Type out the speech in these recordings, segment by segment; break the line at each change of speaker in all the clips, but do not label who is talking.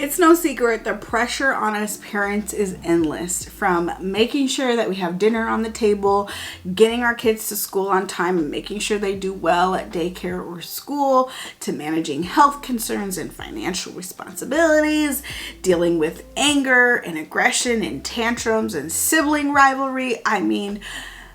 It's no secret the pressure on us parents is endless, from making sure that we have dinner on the table, getting our kids to school on time, and making sure they do well at daycare or school, to managing health concerns and financial responsibilities, dealing with anger and aggression and tantrums and sibling rivalry. I mean,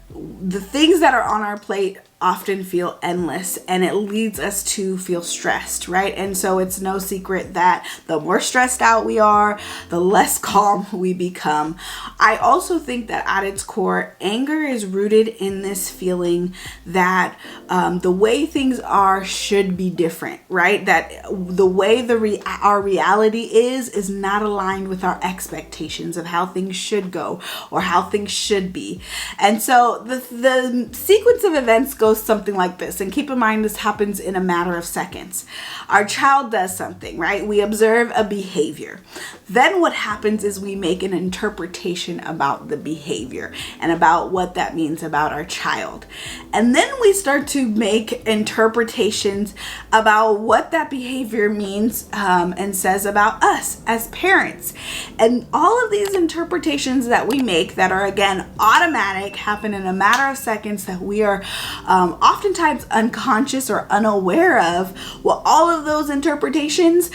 the things that are on our plate often feel endless, and it leads us to feel stressed, right? And so it's no secret that the more stressed out we are, the less calm we become. I also think that at its core, anger is rooted in this feeling that the way things are should be different, right? That the way our reality is not aligned with our expectations of how things should go or how things should be. And so the sequence of events goes something like this. And keep in mind, this happens in a matter of seconds. Our child does something, right? We observe a behavior. Then what happens is we make an interpretation about the behavior and about what that means about our child. And then we start to make interpretations about what that behavior means and says about us as parents. And all of these interpretations that we make that are, again, automatic, happen in a matter of seconds, that we are oftentimes unconscious or unaware of. Well, all of those interpretations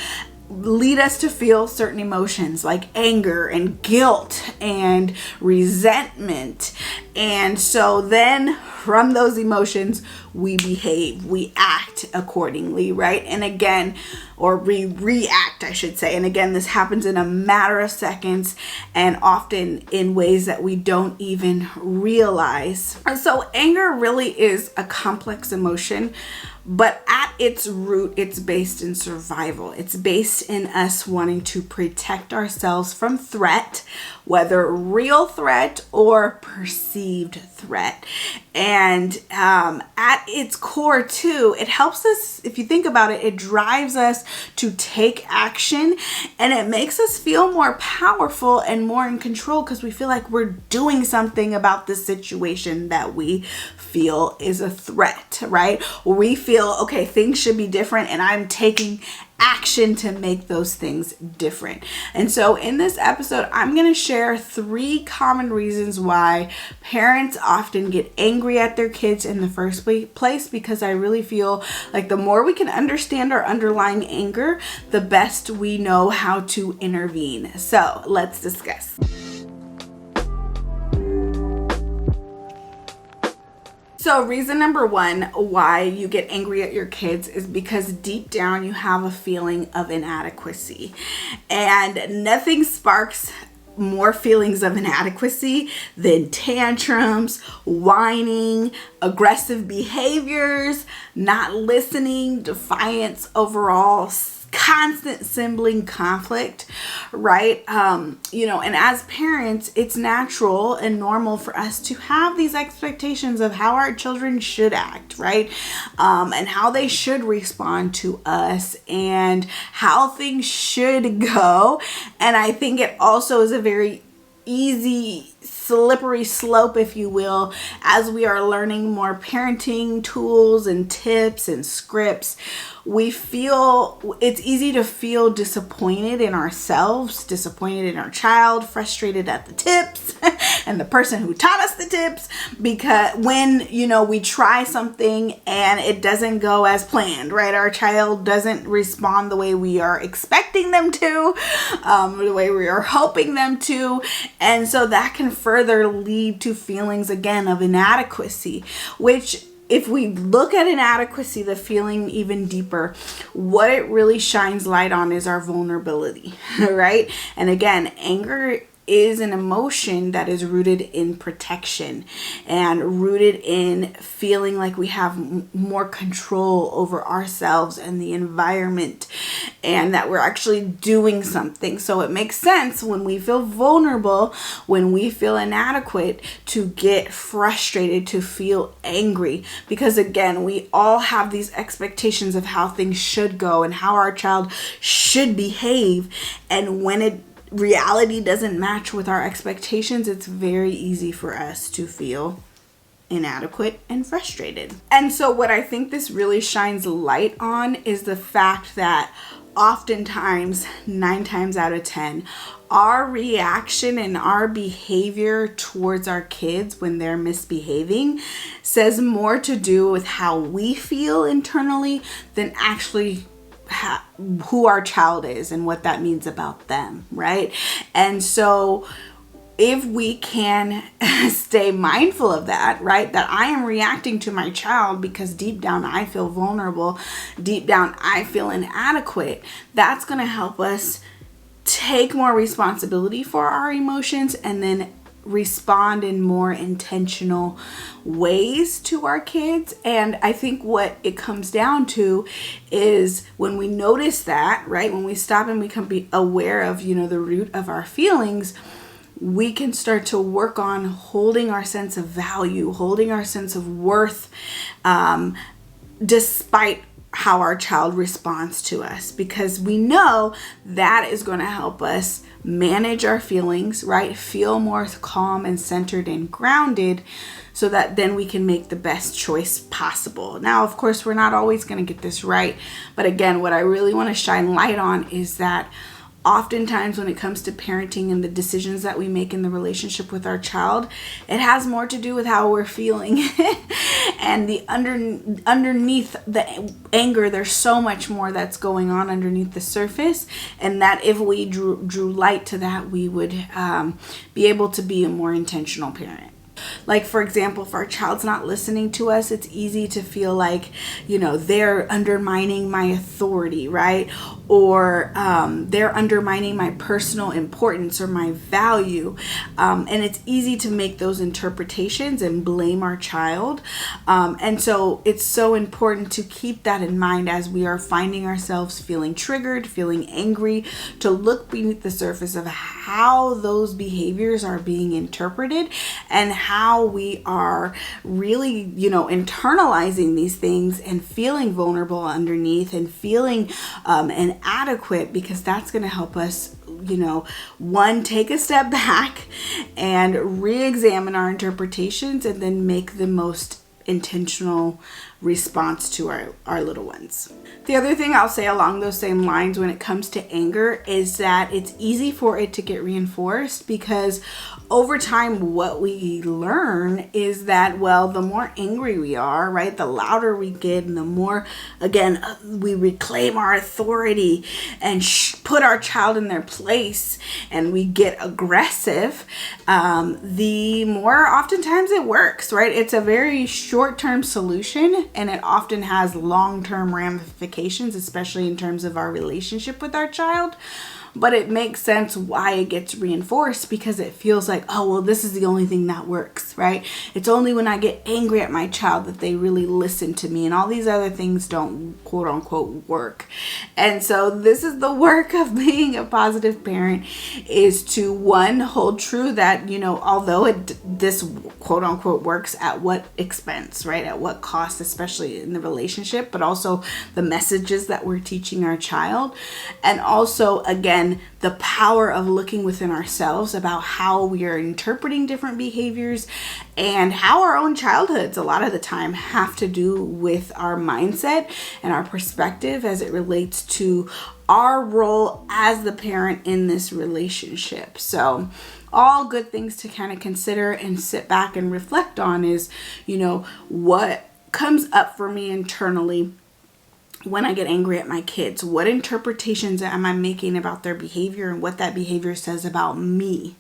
lead us to feel certain emotions like anger and guilt and resentment. And so then from those emotions, we behave, we act accordingly, right? And again, or we react, I should say. And again, this happens in a matter of seconds and often in ways that we don't even realize. And so anger really is a complex emotion, but at its root, it's based in survival. It's based in us wanting to protect ourselves from threat, whether real threat or perceived threat. And at its core too, it helps us, if you think about it, it drives us to take action, and it makes us feel more powerful and more in control because we feel like we're doing something about the situation that we feel is a threat, right? We feel, okay, things should be different, and I'm taking action to make those things different. And so in this episode, I'm going to share 3 common reasons why parents often get angry at their kids in the first place, because I really feel like the more we can understand our underlying anger, the best we know how to intervene. So let's discuss. So reason number 1 why you get angry at your kids is because deep down you have a feeling of inadequacy. And nothing sparks more feelings of inadequacy than tantrums, whining, aggressive behaviors, not listening, defiance overall, constant sibling conflict, right? And as parents, it's natural and normal for us to have these expectations of how our children should act, right? And how they should respond to us and how things should go. And I think it also is a very easy slippery slope, if you will, as we are learning more parenting tools and tips and scripts. It's easy to feel disappointed in ourselves, disappointed in our child, frustrated at the tips and the person who taught us the tips, because when, we try something and it doesn't go as planned, right? Our child doesn't respond the way we are expecting them to, the way we are hoping them to. And so that can further lead to feelings, again, of inadequacy, which, if we look at inadequacy, the feeling even deeper, what it really shines light on is our vulnerability, right? And again, anger is an emotion that is rooted in protection and rooted in feeling like we have more control over ourselves and the environment, and that we're actually doing something. So it makes sense when we feel vulnerable, when we feel inadequate, to get frustrated, to feel angry, because again, we all have these expectations of how things should go and how our child should behave. And when reality doesn't match with our expectations, it's very easy for us to feel inadequate and frustrated. And so what I think this really shines light on is the fact that oftentimes, 9 times out of 10, our reaction and our behavior towards our kids when they're misbehaving says more to do with how we feel internally than actually who our child is and what that means about them, right? And so if we can stay mindful of that, right, that I am reacting to my child because deep down I feel vulnerable, deep down I feel inadequate, that's going to help us take more responsibility for our emotions and then respond in more intentional ways to our kids. And I think what it comes down to is when we notice that, right, when we stop and we can be aware of, the root of our feelings, we can start to work on holding our sense of value, holding our sense of worth, despite how our child responds to us, because we know that is going to help us manage our feelings, right? Feel more calm and centered and grounded, so that then we can make the best choice possible. Now, of course, we're not always going to get this right. But again, what I really want to shine light on is that oftentimes when it comes to parenting and the decisions that we make in the relationship with our child, it has more to do with how we're feeling and the underneath the anger. There's so much more that's going on underneath the surface, and that if we drew light to that, we would be able to be a more intentional parent. Like, for example, if our child's not listening to us, it's easy to feel like, they're undermining my authority, right? Or they're undermining my personal importance or my value. And it's easy to make those interpretations and blame our child. And so it's so important to keep that in mind as we are finding ourselves feeling triggered, feeling angry, to look beneath the surface of how those behaviors are being interpreted and how we are really, internalizing these things and feeling vulnerable underneath and feeling inadequate, because that's going to help us, one, take a step back and re-examine our interpretations and then make the most intentional response to our little ones. The other thing I'll say along those same lines when it comes to anger is that it's easy for it to get reinforced, because over time what we learn is that, well, the more angry we are, right, the louder we get, and the more, again, we reclaim our authority and put our child in their place and we get aggressive, the more oftentimes it works, right? It's a very short-term solution, and it often has long-term ramifications, especially in terms of our relationship with our child. But it makes sense why it gets reinforced, because it feels like, oh, well, this is the only thing that works, right? It's only when I get angry at my child that they really listen to me, and all these other things don't, quote unquote, work. And so this is the work of being a positive parent, is to, one, hold true that, although this quote unquote works, at what expense, right? At what cost, especially in the relationship, but also the messages that we're teaching our child. And also, again, the power of looking within ourselves about how we are interpreting different behaviors, and how our own childhoods a lot of the time have to do with our mindset and our perspective as it relates to our role as the parent in this relationship. So all good things to kind of consider and sit back and reflect on is, what comes up for me internally when I get angry at my kids. What interpretations am I making about their behavior and what that behavior says about me?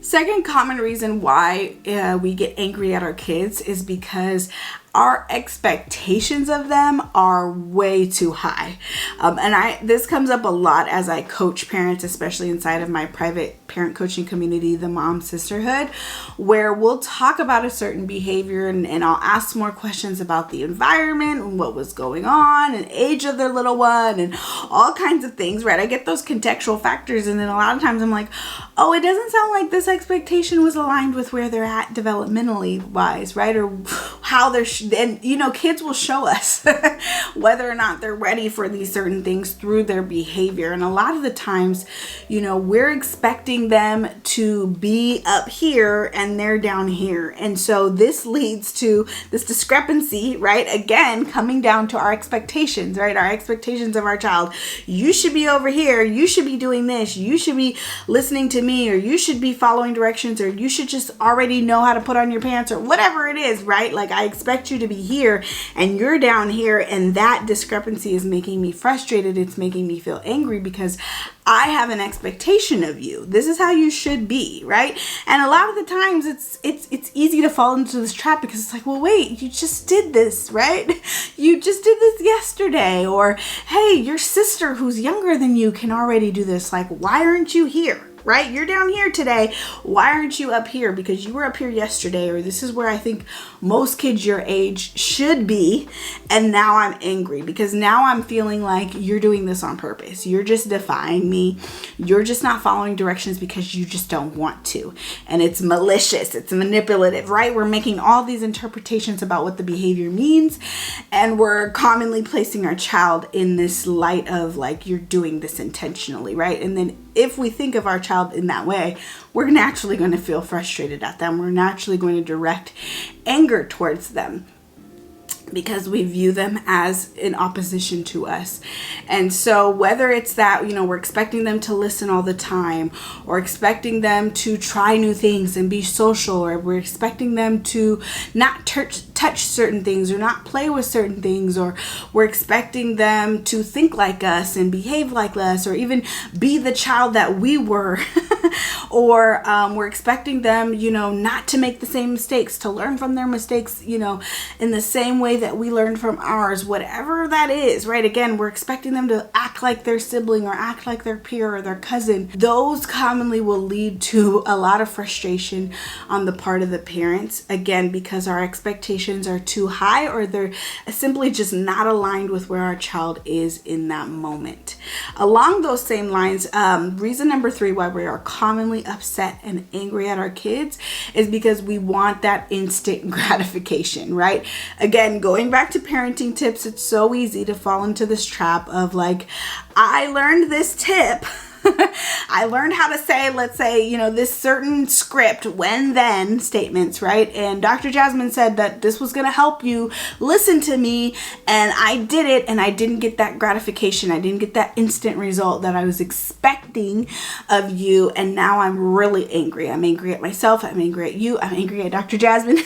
Second common reason why we get angry at our kids is because our expectations of them are way too high. And this comes up a lot as I coach parents, especially inside of my private parent coaching community, the Mom Sisterhood, where we'll talk about a certain behavior and I'll ask more questions about the environment and what was going on and age of their little one and all kinds of things, right? I get those contextual factors, and then a lot of times I'm like, oh, it doesn't sound like this expectation was aligned with where they're at developmentally wise, right? Or how they're, and kids will show us whether or not they're ready for these certain things through their behavior. And a lot of the times, we're expecting them to be up here and they're down here. And so this leads to this discrepancy, right? Again, coming down to our expectations, right? Our expectations of our child. You should be over here. You should be doing this. You should be listening to me, or you should be following directions, or you should just already know how to put on your pants, or whatever it is, right? Like, I expect you to be here and you're down here. And that discrepancy is making me frustrated. It's making me feel angry because I have an expectation of you. This is how you should be, right? And a lot of the times it's easy to fall into this trap because it's like, well, wait, you just did this, right? You just did this yesterday. Or, hey, your sister who's younger than you can already do this. Like, why aren't you here? Right? You're down here today. Why aren't you up here? Because you were up here yesterday, or this is where I think most kids your age should be. And now I'm angry because now I'm feeling like you're doing this on purpose. You're just defying me. You're just not following directions because you just don't want to. And it's malicious. It's manipulative, right? We're making all these interpretations about what the behavior means. And we're commonly placing our child in this light of like, you're doing this intentionally, right? And then if we think of our child in that way, we're naturally going to feel frustrated at them. We're naturally going to direct anger towards them because we view them as in opposition to us. And so whether it's that, we're expecting them to listen all the time, or expecting them to try new things and be social, or we're expecting them to not touch certain things or not play with certain things, or we're expecting them to think like us and behave like us, or even be the child that we were, or we're expecting them, not to make the same mistakes, to learn from their mistakes, in the same way that we learned from ours, whatever that is, right? Again, we're expecting them to act like their sibling or act like their peer or their cousin. Those commonly will lead to a lot of frustration on the part of the parents, again, because our expectations are too high, or they're simply just not aligned with where our child is in that moment. Along those same lines, reason number 3 why we are commonly upset and angry at our kids is because we want that instant gratification, right? Again, going back to parenting tips, it's so easy to fall into this trap of like, I learned this tip. I learned how to say, let's say, this certain script, when then statements, right? And Dr. Jasmine said that this was going to help you listen to me. And I did it, and I didn't get that gratification. I didn't get that instant result that I was expecting of you. And now I'm really angry. I'm angry at myself. I'm angry at you. I'm angry at Dr. Jasmine.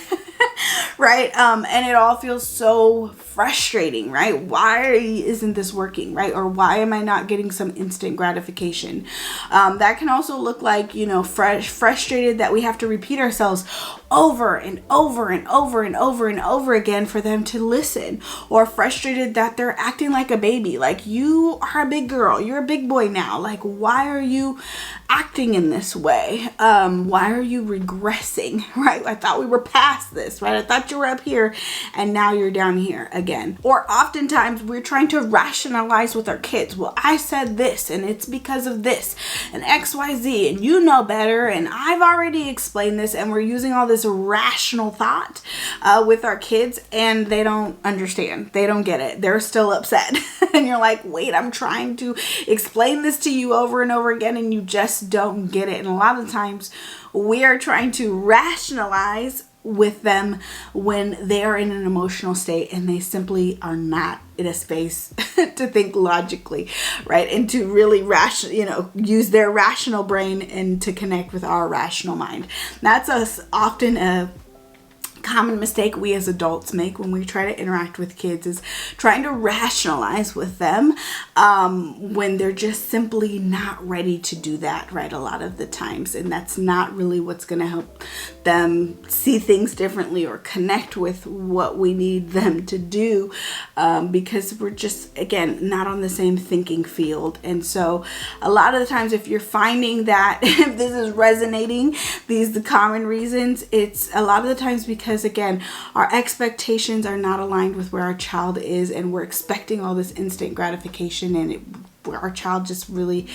Right? And it all feels so frustrating, right? Why isn't this working, right? Or why am I not getting some instant gratification? That can also look like, frustrated that we have to repeat ourselves over and over and over and over and over again for them to listen, or frustrated that they're acting like a baby. Like, you are a big girl, you're a big boy now. Like, why are you acting in this way? Why are you regressing, right? I thought we were past this, right? I thought you were up here and now you're down here again. Or oftentimes we're trying to rationalize with our kids. Well, I said this and it's because of this and XYZ, and you know better, and I've already explained this, and we're using all this rational thought with our kids, and they don't understand. They don't get it. They're still upset. And you're like, wait, I'm trying to explain this to you over and over again, and you just don't get it. And a lot of times we are trying to rationalize with them when they are in an emotional state and they simply are not in a space to think logically, right? And to really use their rational brain and to connect with our rational mind. That's often a common mistake we as adults make when we try to interact with kids, is trying to rationalize with them when they're just simply not ready to do that, right? A lot of the times. And that's not really what's going to help them see things differently or connect with what we need them to do, because we're just, again, not on the same thinking field. And so a lot of the times, if you're finding that if this is resonating, the common reasons, it's a lot of the times because, again, our expectations are not aligned with where our child is, and we're expecting all this instant gratification, and our child just really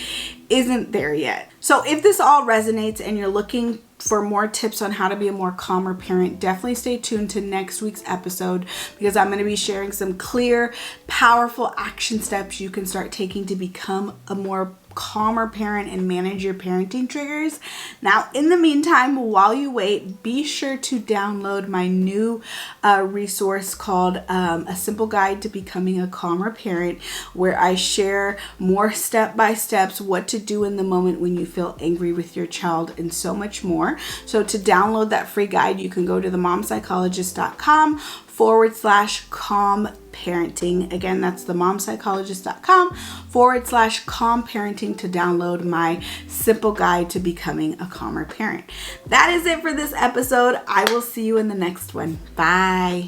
isn't there yet. So if this all resonates and you're looking for more tips on how to be a more calmer parent, definitely stay tuned to next week's episode, because I'm going to be sharing some clear, powerful action steps you can start taking to become a more calmer parent and manage your parenting triggers. Now, in the meantime, while you wait, be sure to download my new resource called A Simple Guide to Becoming a Calmer Parent, where I share more step-by-steps what to do in the moment when you feel angry with your child and so much more. So to download that free guide, you can go to themomspsychologist.com/calm parenting. Again, that's themomspsychologist.com/calm parenting to download my simple guide to becoming a calmer parent. That is it for this episode. I will see you in the next one. Bye.